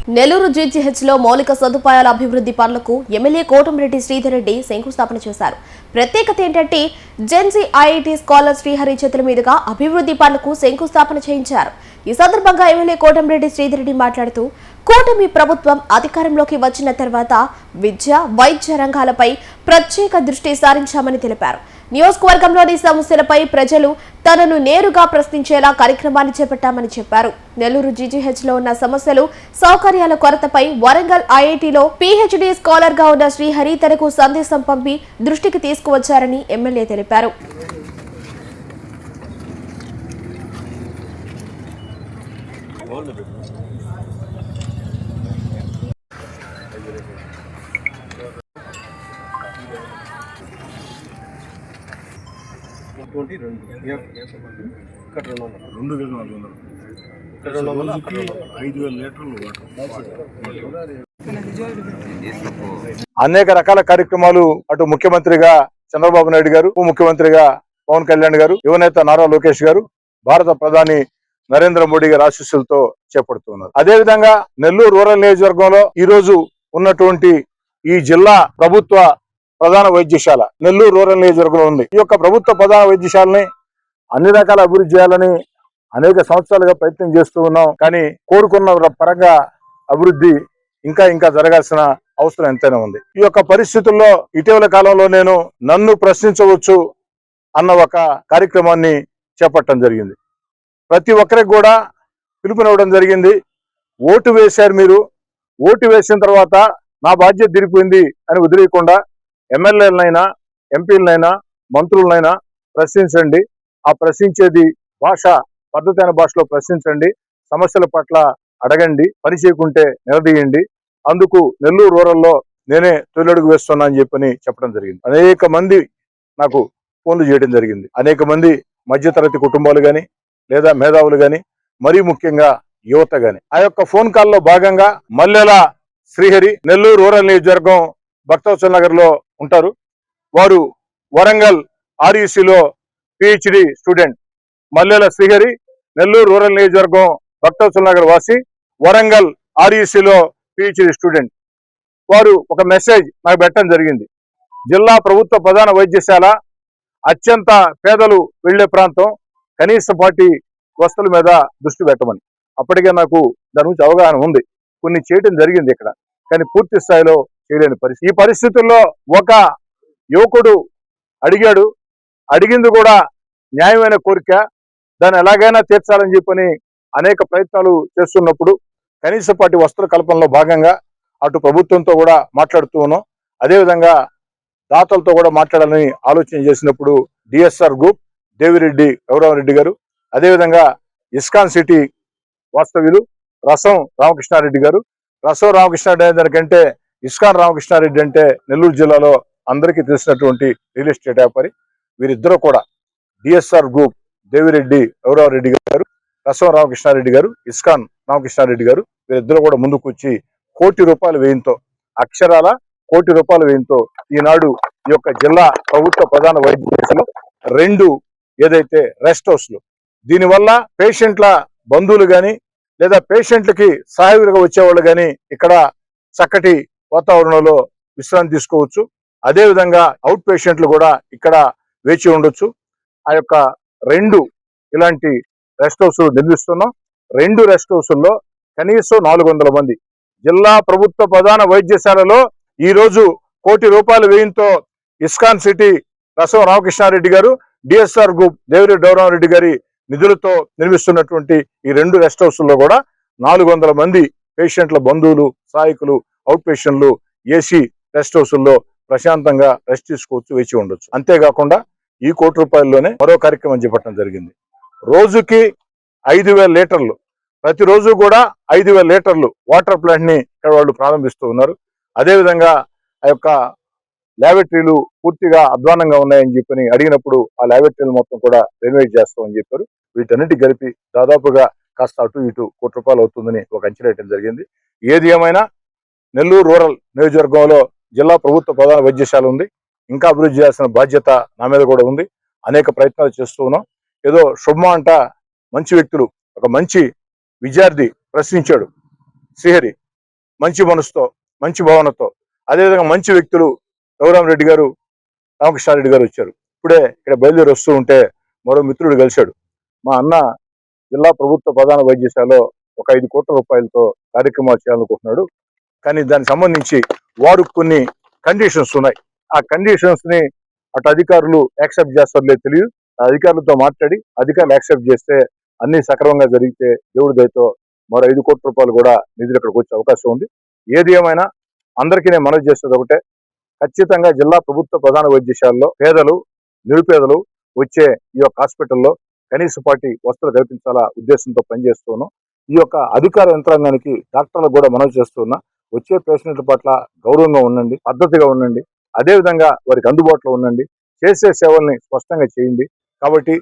నెల్లూరు జీజీహెచ్లో మౌలిక సదుపాయాల అభివృద్ధి పనులకు ఎమ్మెల్యే కోటమిరెడ్డి శ్రీధర్ రెడ్డి శంకుస్థాపన చేశారు. ప్రత్యేకత ఏంటంటే జెన్జీ ఐఐటీ స్కాలర్ శ్రీహరి చేతుల మీదుగా అభివృద్ధి పనులకు శంకుస్థాపన చేయించారు. ఈ సందర్భంగా ఎమ్మెల్యే కోటమిరెడ్డి శ్రీధర్ రెడ్డి మాట్లాడుతూ కూటమి ప్రభుత్వం అధికారంలోకి వచ్చిన తర్వాత విద్య, వైద్య రంగాలపై ప్రత్యేక దృష్టి సారించామని తెలిపారు. నియోజకవర్గంలోని సమస్యలపై ప్రజలు తనను నేరుగా ప్రశ్నించేలా కార్యక్రమాన్ని చేపట్టామని చెప్పారు. నెల్లూరు జీజీహెచ్లో ఉన్న సమస్యలు, సౌకర్యాల కొరతపై వరంగల్ ఐఐటీలో పీహెచ్డీ స్కాలర్ గా ఉన్న శ్రీహరి తనకు సందేశం పంపి దృష్టికి తీసుకువచ్చారని ఎమ్మెల్యే తెలిపారు. అనేక రకాల కార్యక్రమాలు అటు ముఖ్యమంత్రిగా చంద్రబాబు నాయుడు గారు, ఉప ముఖ్యమంత్రిగా పవన్ కళ్యాణ్ గారు, యువనేత నారా లోకేష్ గారు, భారత ప్రధాని నరేంద్ర మోడీ గారి ఆశీస్సులతో చేపడుతున్నారు. అదేవిధంగా నెల్లూరు రూరల్ నియోజకవర్గంలో ఈ రోజు ఉన్నటువంటి ఈ జిల్లా ప్రభుత్వ ప్రధాన వైద్యశాల నెల్లూరు రూరల్ నియోజకవర్గంలో ఉంది. ఈ యొక్క ప్రభుత్వ ప్రధాన వైద్యశాలని అన్ని రకాల అభివృద్ధి చేయాలని అనేక సంవత్సరాలుగా ప్రయత్నం చేస్తూ ఉన్నాం. కానీ కోరుకున్న పరంగా అభివృద్ధి ఇంకా జరగాల్సిన అవసరం ఎంతైనా ఉంది. ఈ యొక్క పరిస్థితుల్లో ఇటీవల కాలంలో నేను నన్ను ప్రశ్నించవచ్చు అన్న ఒక కార్యక్రమాన్ని చేపట్టడం జరిగింది. ప్రతి ఒక్కరికి కూడా పిలుపునివ్వడం జరిగింది. ఓటు వేశారు, మీరు ఓటు వేసిన తర్వాత నా బాధ్యత తీరిపోయింది అని వదిలేయకుండా ఎమ్మెల్యేలనైనా, ఎంపీలనైనా, మంత్రులనైనా ప్రశ్నించండి. ఆ ప్రశ్నించేది పద్ధతైన భాషలో ప్రశ్నించండి. సమస్యల పట్ల అడగండి, పని చేయకుంటే నిలదీయండి. అందుకు నెల్లూరు రూరల్లో నేనే తొలిఅడుగు వేస్తున్నా అని చెప్పడం జరిగింది. అనేక మంది నాకు ఫోన్లు చేయడం జరిగింది. అనేక మంది మధ్యతరగతి కుటుంబాలు కానీ, లేదా మేధావులు కానీ, మరీ ముఖ్యంగా యువత కానీ. ఆ యొక్క ఫోన్ కాల్లో భాగంగా మల్లెల శ్రీహరి నెల్లూరు రూరల్ నియోజకవర్గం భక్తవత్సల నగర్ లో ఉంటారు. వారు వరంగల్ ఆర్ఈసీలో పిహెచ్డి స్టూడెంట్. మల్లెల శ్రీహరి నెల్లూరు రూరల్ నియోజకవర్గం భక్తవత్సల నగర్ వాసి, వరంగల్ ఆర్ఈసీలో పిహెచ్డి స్టూడెంట్. వారు ఒక మెసేజ్ నాకు పెట్టడం జరిగింది. జిల్లా ప్రభుత్వ ప్రధాన వైద్యశాల అత్యంత పేదలు వెళ్లే ప్రాంతం, కనీసపాటి వస్తువుల మీద దృష్టి పెట్టమని. అప్పటికే నాకు దాని గురించి అవగాహన ఉంది. కొన్ని చేయడం జరిగింది ఇక్కడ, కానీ పూర్తి స్థాయిలో చేయలేని పరిస్థితి. ఈ పరిస్థితుల్లో ఒక యువకుడు అడిగింది కూడా న్యాయమైన కోరిక, దాన్ని ఎలాగైనా తీర్చాలని చెప్పని అనేక ప్రయత్నాలు చేస్తున్నప్పుడు కనీసపాటి వస్తువుల కల్పనలో భాగంగా అటు ప్రభుత్వంతో కూడా మాట్లాడుతూ ఉన్నాం. అదేవిధంగా దాతలతో కూడా మాట్లాడాలని ఆలోచన చేసినప్పుడు డిఎస్ఆర్ గ్రూప్, దేవిరెడ్డి గౌరవరెడ్డి గారు, అదేవిధంగా ఇస్కాన్ సిటీ వాస్తవ్యులు రసం రామకృష్ణారెడ్డి గారు. రసం రామకృష్ణారెడ్డి అనే దానికంటే ఇస్కాన్ రామకృష్ణారెడ్డి అంటే నెల్లూరు జిల్లాలో అందరికీ తెలిసినటువంటి రియల్ ఎస్టేట్ వ్యాపారి. వీరిద్దరూ కూడా డిఎస్ఆర్ గ్రూప్ దేవిరెడ్డి గౌరవరెడ్డి గారు, రసం రామకృష్ణారెడ్డి గారు, ఇస్కాన్ రామకృష్ణారెడ్డి గారు, వీరిద్దరూ కూడా ముందుకు వచ్చి ₹1 కోటి వ్యయంతో, అక్షరాల ₹1 కోటి వ్యయంతో ఈనాడు ఈ యొక్క జిల్లా ప్రభుత్వ ప్రధాన వైద్యశాలలో 2 ఏదైతే రెస్ట్ హౌస్లు, దీనివల్ల పేషెంట్ల బంధువులు కానీ, లేదా పేషెంట్లకి సహాయకులుగా వచ్చేవాళ్ళు కానీ ఇక్కడ చక్కటి వాతావరణంలో విశ్రాంతి తీసుకోవచ్చు. అదేవిధంగా అవుట్ పేషెంట్లు కూడా ఇక్కడ వేచి ఉండొచ్చు. ఆ యొక్క 2 ఇలాంటి రెస్ట్ హౌస్లు నిర్మిస్తున్నాం. 2 రెస్ట్ హౌసుల్లో కనీసం 400 మంది. జిల్లా ప్రభుత్వ ప్రధాన వైద్యశాలలో ఈ రోజు ₹1 కోటి వ్యయంతో ఇస్కాన్ సిటీ రసం రామకృష్ణారెడ్డి గారు, డిఎస్ఆర్ గ్రూప్ దేవిరెడ్డి గౌరవరెడ్డి గారి నిధులతో నిర్మిస్తున్నటువంటి ఈ 2 రెస్ట్ హౌస్ల్లో కూడా 400 మంది పేషెంట్ల బంధువులు, సహాయకులు, అవుట్ పేషెంట్లు ఏసీ రెస్ట్ హౌస్ల్లో ప్రశాంతంగా రెస్ట్ తీసుకోవచ్చు, వేచి ఉండొచ్చు. అంతేకాకుండా ఈ ₹1 కోటి మరో కార్యక్రమం చేపట్టడం జరిగింది. రోజుకి 5,000 లీటర్లు, ప్రతిరోజు కూడా 5,000 లీటర్లు వాటర్ ప్లాంట్ ని ఇక్కడ వాళ్ళు ప్రారంభిస్తూ ఉన్నారు. అదేవిధంగా ఆ యొక్క ల్యాబొరేటరీలు పూర్తిగా అధ్వానంగా ఉన్నాయని చెప్పని అడిగినప్పుడు ఆ ల్యాబొరేటరీలు మొత్తం కూడా రెనోవేట్ చేస్తామని చెప్పారు. వీటన్నిటి కలిపి దాదాపుగా కాస్త అటు ఇటు ₹1 కోటి అవుతుందని ఒక అంచనా వేయడం జరిగింది. ఏది ఏమైనా నెల్లూరు రూరల్ నియోజకవర్గంలో జిల్లా ప్రభుత్వ ప్రధాన వైద్యశాల ఉంది. ఇంకా అభివృద్ధి చేయాల్సిన బాధ్యత నా మీద కూడా ఉంది. అనేక ప్రయత్నాలు చేస్తూ ఉన్నాం. ఏదో శుభమా అంట మంచి వ్యక్తులు, ఒక మంచి విద్యార్థి ప్రశ్నించాడు శ్రీహరి, మంచి మనసుతో, మంచి భావనతో, అదేవిధంగా మంచి వ్యక్తులు రఘురామరెడ్డి గారు, రామకృష్ణారెడ్డి గారు వచ్చారు. ఇప్పుడే ఇక్కడ బయలుదేరి వస్తూ ఉంటే మరో మిత్రుడు కలిశాడు. మా అన్న జిల్లా ప్రభుత్వ ప్రధాన వైద్యశాలలో ఒక 5 కోట్ల రూపాయలతో కార్యక్రమాలు చేయాలనుకుంటున్నాడు. కానీ దానికి సంబంధించి వారు కొన్ని కండిషన్స్ ఉన్నాయి. ఆ కండిషన్స్ ని అటు అధికారులు యాక్సెప్ట్ చేస్తారో లేదో తెలియదు. ఆ అధికారులతో మాట్లాడి అధికారులు యాక్సెప్ట్ చేస్తే అన్ని సక్రమంగా జరిగితే దేవుడి దయతో మరో 5 కోట్ల రూపాయలు కూడా నిధులు ఇక్కడికి వచ్చే అవకాశం ఉంది. ఏది ఏమైనా అందరికీ నేను మనవి చేసేది ఒకటే, ఖచ్చితంగా జిల్లా ప్రభుత్వ ప్రధాన వైద్యశాలలో పేదలు, నిరుపేదలు వచ్చే ఈ యొక్క హాస్పిటల్లో కనీసపాటి వసతులు కల్పించాలా ఉద్దేశంతో పనిచేస్తున్నాం. ఈ యొక్క అధికార యంత్రాంగానికి, డాక్టర్లకు కూడా మనవి చేస్తున్నా, వచ్చే పేషెంట్ల పట్ల గౌరవంగా ఉండండి, పద్ధతిగా ఉండండి, అదేవిధంగా వారికి అందుబాటులో ఉండండి, చేసే సేవల్ని స్పష్టంగా చేయండి. కాబట్టి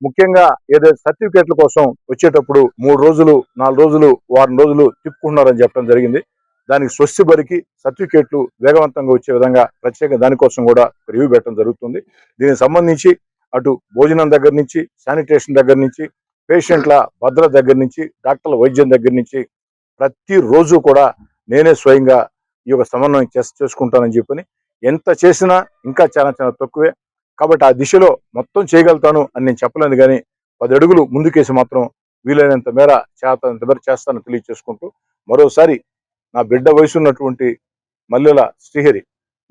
ముఖ్యంగా ఏదైతే సర్టిఫికేట్ల కోసం వచ్చేటప్పుడు 3 రోజులు, 4 రోజులు, వారం రోజులు తిప్పుకుంటున్నారని చెప్పడం జరిగింది. దానికి స్వస్తి బరికి సర్టిఫికేట్లు వేగవంతంగా వచ్చే విధంగా ప్రత్యేక దానికోసం కూడా రివ్యూ పెట్టడం జరుగుతుంది. దీనికి సంబంధించి అటు భోజనం దగ్గర నుంచి, శానిటేషన్ దగ్గర నుంచి, పేషెంట్ల భద్రత దగ్గర నుంచి, డాక్టర్ల వైద్యం దగ్గర నుంచి ప్రతిరోజు కూడా నేనే స్వయంగా ఈ యొక్క సమన్వయం చేసుకుంటానని చెప్పని, ఎంత చేసినా ఇంకా చాలా చాలా తక్కువే. కాబట్టి ఆ దిశలో మొత్తం చేయగలుగుతాను అని నేను చెప్పలేను, కానీ 10 అడుగులు ముందుకేసి మాత్రం వీలైనంత మేర చేస్తానని తెలియజేసుకుంటూ, మరోసారి నా బిడ్డ వయసు ఉన్నటువంటి మల్లెల శ్రీహరి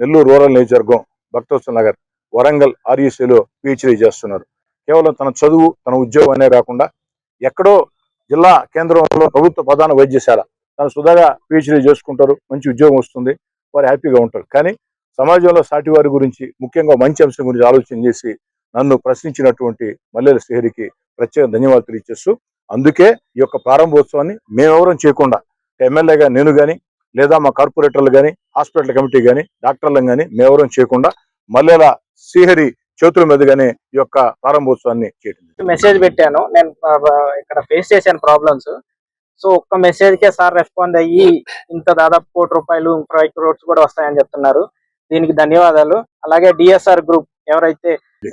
నెల్లూరు రూరల్ నియోజకవర్గం భక్తవత్సల నగర్ వరంగల్ ఆర్ఈసీలో పిహెచ్డీ చేస్తున్నారు. కేవలం తన చదువు, తన ఉద్యోగం అనే కాకుండా ఎక్కడో జిల్లా కేంద్రంలో ప్రభుత్వ ప్రధాన వైద్యశాల తను సుధాగా పిహెచ్డీ చేసుకుంటారు, మంచి ఉద్యోగం వస్తుంది, వారు హ్యాపీగా ఉంటారు. కానీ సమాజంలో సాటి వారి గురించి, ముఖ్యంగా మంచి అంశం గురించి ఆలోచన చేసి నన్ను ప్రశ్నించినటువంటి మల్లెల శ్రీహరికి ప్రత్యేక ధన్యవాదాలు తెలియజేస్తూ, అందుకే ఈ యొక్క ప్రారంభోత్సవాన్ని మేమెవరం చేయకుండా ఎమ్మెల్యేగా నేను కానీ, లేదా మా కార్పొరేటర్లు కానీ, హాస్పిటల్ కమిటీ కానీ, డాక్టర్లను కానీ మేమెవరం చేయకుండా మల్లెల శ్రీహరి చేతుల మీదుగానే ఈ యొక్క ప్రారంభోత్సవాన్ని చేయడం. మెసేజ్ పెట్టాను నేను, ఇక్కడ ఫేస్ చేశాను ప్రాబ్లమ్స్. సో ఒక్క మెసేజ్ కే సార్ రెస్పాండ్ అయ్యి ఇంత దాదాపు 1 కోటి రూపాయలు, 5 crores కూడా వస్తాయని చెప్తున్నారు. దీనికి ధన్యవాదాలు. అలాగే డిఎస్ఆర్ గ్రూప్ ఎవరైతే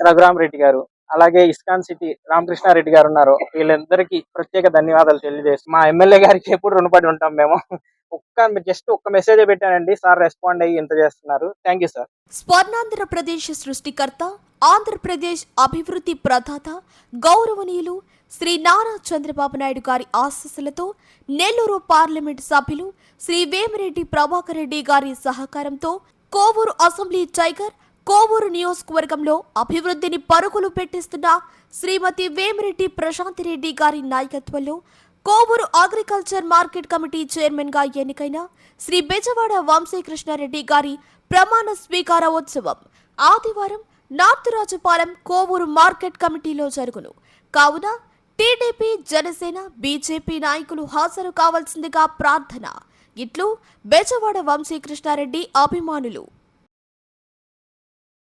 రఘురామరెడ్డి గారు, అలాగే ఇస్కాన్ సిటీ రామకృష్ణారెడ్డి గారు ఉన్నారో వీళ్ళందరికీ ప్రత్యేక ధన్యవాదాలు తెలియజేస్తాం. మా ఎమ్మెల్యే గారికి ఎప్పుడు రుణపడి ఉంటాం మేము. ఒక్క మెసేజ్ పెట్టానండి, సార్ రెస్పాండ్ అయ్యి ఇంత చేస్తున్నారు. Thank you sir. స్వర్ణాంధ్రప్రదేశ్ సృష్టికర్త, ఆంధ్రప్రదేశ్ అభివృద్ధి ప్రదాత, గౌరవనీయులు శ్రీ నారా చంద్రబాబు నాయుడు గారి ఆశీస్సులతో నెల్లూరు పార్లమెంట్ సభ్యులు శ్రీ వేమిరెడ్డి ప్రభాకర్ రెడ్డి గారి సహకారంతో కోవూరు అసెంబ్లీ టైగర్, కోవూరు నియోజకవర్గంలో అభివృద్ధిని పరుగులు పెట్టిస్తున్న శ్రీమతి వేమిరెడ్డి ప్రశాంతిరెడ్డి గారి నాయకత్వంలో Kovur agriculture market committee chairman గా ఎన్నికైన శ్రీ బెజవాడ వంశీకృష్ణారెడ్డి గారి ప్రమాణ స్వీకారోత్సవం ఆదివారం నార్త్ రాజపాలెం కోవూరు మార్కెట్ కమిటీలో జరుగును. కావున టీడీపీ, జనసేన, బీజేపీ నాయకులు హాజరు కావాల్సిందిగా ప్రార్థన. ఇట్లు బెజవాడ వంశీకృష్ణారెడ్డి అభిమానులు.